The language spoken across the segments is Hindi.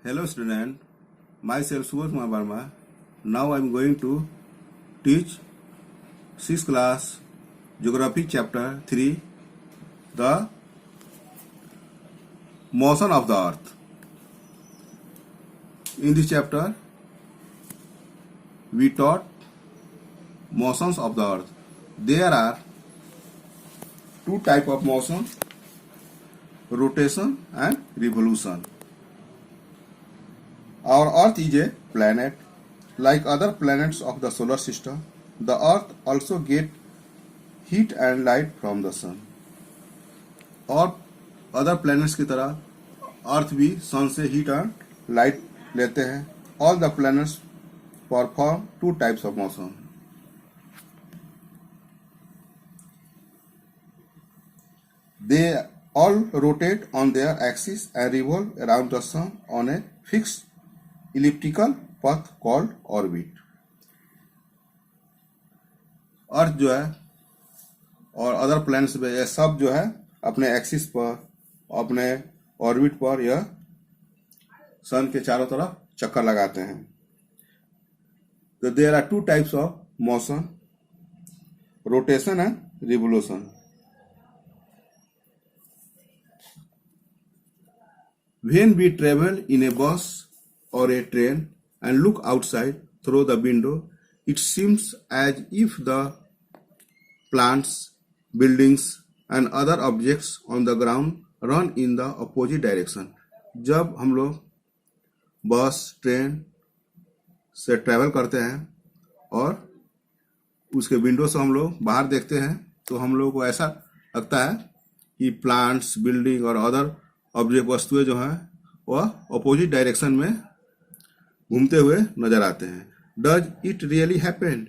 Hello student, myself Subodh Kumar Verma. Now I am going to teach 6th class Geography chapter 3, the motion of the earth. In this chapter, we taught motions of the earth. There are two types of motion, rotation and revolution. Our earth is a planet. Like other planets of the solar system, the earth also gets heat and light from the sun. और अदर प्लैनेट्स की तरह अर्थ भी सन से हीट एंड लाइट लेते हैं. All the planets perform to types of motion. They all rotate on their axis and revolve around the sun on a fixed elliptical path called orbit. अर्थ जो है और अदर प्लैनेट्स पे ये सब जो है अपने एक्सिस पर, अपने ऑर्बिट पर यह सन के चारों तरफ चक्कर लगाते हैं. तो there are two types of motion, rotation and revolution. When we travel in a bus or a train and look outside through the window, it seems as if the plants, buildings and other objects on the ground run in the opposite direction. जब हम लोग बस ट्रेन से ट्रैवल करते हैं और उसके विंडो से हम लोग बाहर देखते हैं तो हम लोग को ऐसा लगता है कि प्लांट्स, बिल्डिंग और अदर ऑब्जेक्ट वस्तुएं जो हैं वह अपोजिट डायरेक्शन में घूमते हुए नजर आते हैं. Does it really happen?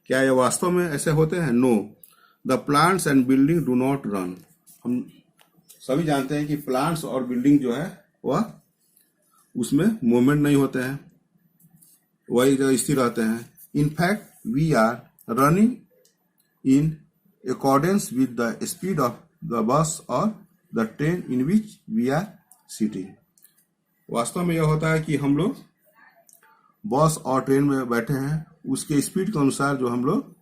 क्या यह वास्तव में ऐसे होते हैं? No, the plants and building do not run. हम सभी जानते हैं कि प्लांट्स और बिल्डिंग जो है वह उसमें मूवमेंट नहीं होते हैं, वही जगह स्थिर रहते हैं. In fact we are running in accordance with the speed of the bus और the train in which we are sitting. वास्तव में यह होता है कि हम लोग बस और ट्रेन में बैठे हैं, उसके स्पीड के अनुसार जो हम लोग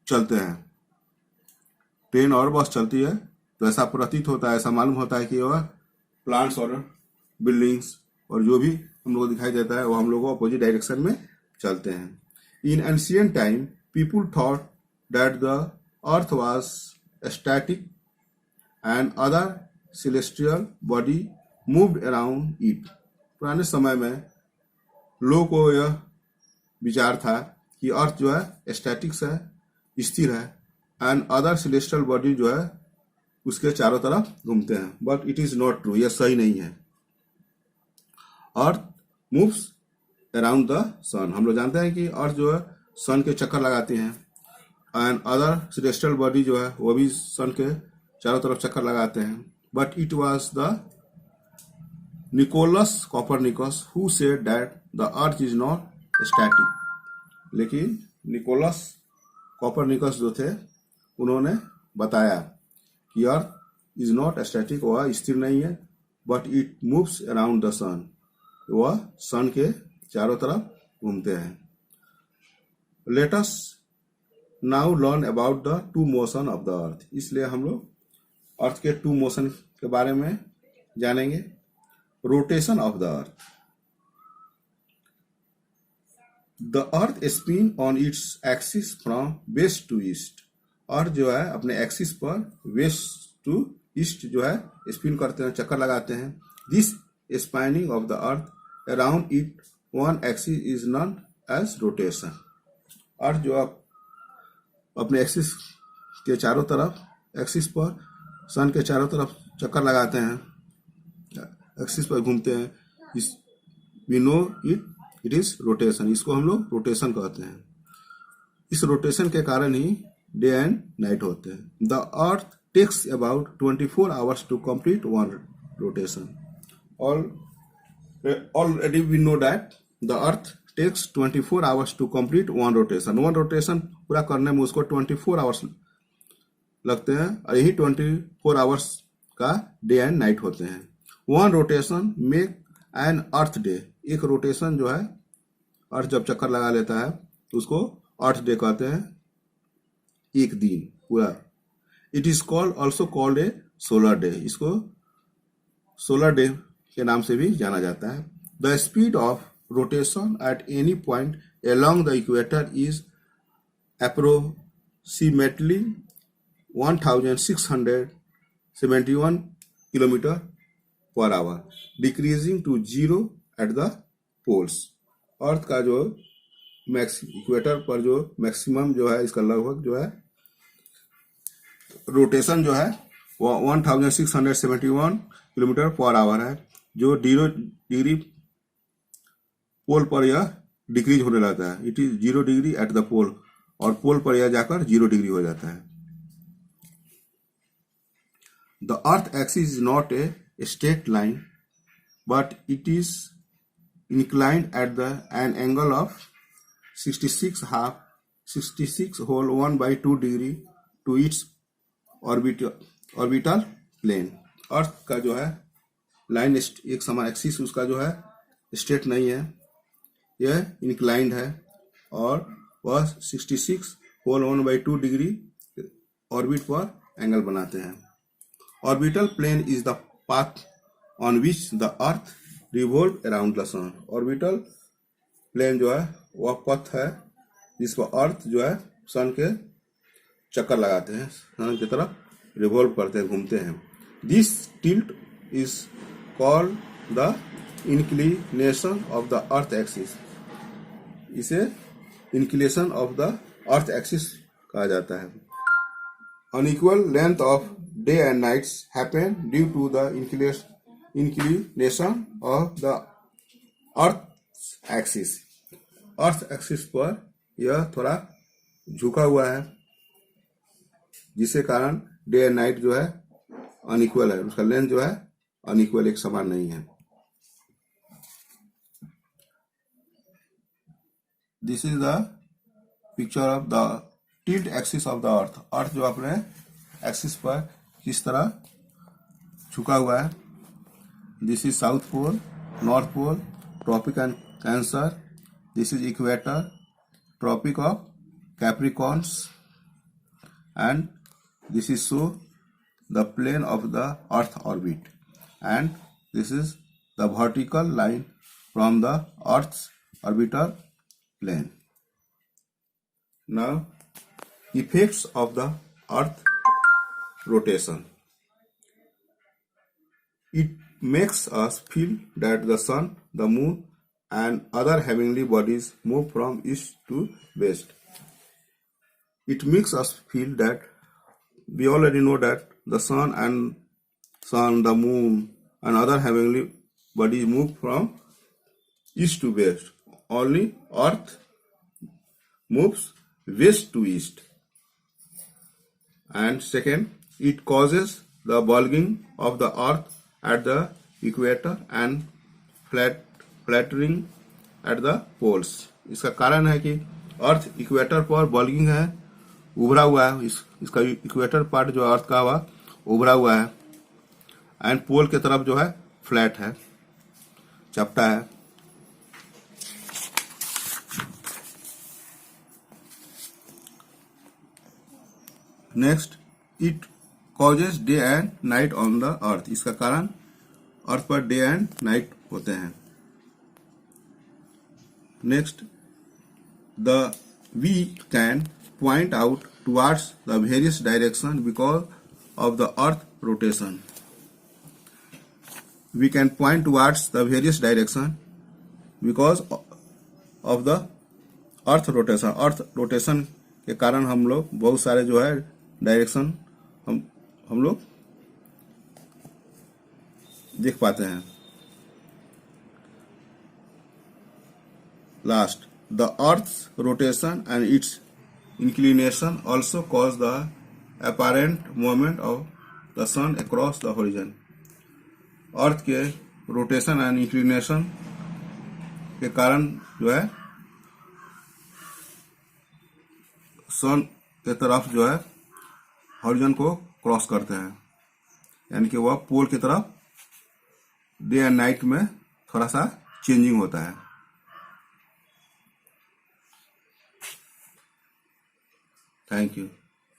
चलते हैं. ट्रेन और बस चलती है तो ऐसा प्रतीत होता है, ऐसा मालूम होता है कि वह प्लांट्स और बिल्डिंग्स और जो भी हम लोग दिखाई देता है वो हम लोग अपोजिट डायरेक्शन में चलते हैं. इन ancient time people thought that the earth was static and other celestial body moved around it. पुराने समय में लोगों को यह विचार था कि अर्थ जो है स्टैटिक्स है, स्थिर है, एंड अदर celestial बॉडी जो है उसके चारों तरफ घूमते हैं. But it is not true, यह सही नहीं है. अर्थ मूव्स अराउंड द सन. हम लोग जानते हैं कि अर्थ जो है सन के चक्कर लगाती हैं एंड अदर celestial बॉडी जो है वो भी सन के चारों तरफ चक्कर लगाते हैं. But it was the Nicolaus Copernicus who said that the earth is not static. लेकिन निकोलस कॉपरनिकस जो थे उन्होंने बताया कि अर्थ इज नॉट स्टैटिक, वह स्थिर नहीं है, but it moves around the sun, वह सन के चारों तरफ घूमते हैं. Let us now learn about the two motion of the earth. इसलिए हम लोग अर्थ के टू मोशन के बारे में जानेंगे. Rotation of the earth. The earth spin on its axis from west to east. Earth जो है अपने एक्सिस पर वेस्ट टू ईस्ट जो है स्पिन करते हैं, चक्कर लगाते हैं. This spinning of the earth around it one axis is known as rotation. Earth जो अपने एक्सिस के चारों तरफ, एक्सिस पर सन के चारों तरफ चक्कर लगाते हैं, एक्सिस पर घूमते हैं. We know it is rotation. इसको हम लोग रोटेशन कहते हैं. इस रोटेशन के कारण ही डे एंड नाइट होते हैं. The earth takes about 24 hours to complete one rotation. Already we know that the earth takes 24 hours to complete one rotation. One rotation पूरा करने में उसको 24 आवर्स लगते हैं और यही 24 आवर्स का डे एंड नाइट होते हैं। One rotation make an earth day, एक रोटेशन जो है अर्थ जब चक्कर लगा लेता है तो उसको अर्थ डे कहते हैं, एक दिन पूरा। It is called also called a solar day, इसको सोलर डे के नाम से भी जाना जाता है। The speed of rotation at any point along the equator is approximately 1671 kilometre per hour, decreasing to 0 at the poles. Earth का जो इक्वेटर पर जो मैक्सिमम जो है, इसका लगभग जो है रोटेशन जो है वो 1671 किलोमीटर पर आवर है, जो 0 डिग्री पोल पर यह डिक्रीज होने लगता है। It is 0 degree at the pole, और पोल पर यह जाकर 0 डिग्री हो जाता है। The earth axis is not a straight line but it is inclined at an angle of 66 whole 1/2 degree to its orbital plane। अर्थ का जो है लाइन एक समान एक्सिस उसका जो है स्ट्रेट नहीं है, यह इंक्लाइंड है, और वह 66 होल 1/2 डिग्री ऑर्बिट पर एंगल बनाते हैं। Orbital plane is the path on which the earth revolve around the sun. Orbital plane जो है वह पथ है जिस पर अर्थ जो है सन के चक्कर लगाते हैं, सन की तरफ रिवॉल्व करते हैं, घूमते हैं। This tilt is called the inclination of the earth axis, इसे inclination of the earth axis कहा जाता है। Unequal length of day and nights happen due to the inclination of the earth axis. Earth axis पर यह थोड़ा झुका हुआ है, जिसके कारण डे एंड नाइट जो है अनइक्वल है, उसका लेंथ जो है अनइक्वल, एक समान नहीं है। This is the picture of the tilt axis of the earth. Earth जो अपने एक्सिस पर किस तरह झुका हुआ है। This is south pole, north pole, tropic and cancer. This is equator, tropic of capricorns, and this is so the plane of the earth orbit, and this is the vertical line from the earth's orbital plane. Now, effects of the earth rotation. It makes us feel that the sun, the moon, and other heavenly bodies move from east to west. It makes us feel that we already know that the sun, the moon, and other heavenly bodies move from east to west. Only Earth moves west to east. And second, it causes the bulging of the Earth at the equator and flattering at the poles. इसका कारण है कि अर्थ इक्वेटर पर बल्गिंग है, उभरा हुआ है, इसका इक्वेटर पार्ट जो अर्थ का हुआ उभरा हुआ है, एंड पोल के तरफ जो है फ्लैट है, चपटा है। Next, it causes day and night on the earth. इसका कारण अर्थ पर डे एंड नाइट होते हैं। Next, we can point out towards the various direction because of the earth rotation. We can point towards the various direction because of the earth rotation. Earth rotation के कारण हम लोग बहुत सारे जो है डायरेक्शन हम लोग देख पाते हैं। Last, the earth's rotation and its inclination also cause the apparent movement of the sun across the horizon. Earth के रोटेशन एंड इंक्लिनेशन के कारण जो है सन के तरफ जो है हॉरिजन को क्रॉस करते हैं। यानी कि वह पोल की तरफ डे एंड नाइट में थोड़ा सा चेंजिंग होता है। Thank you.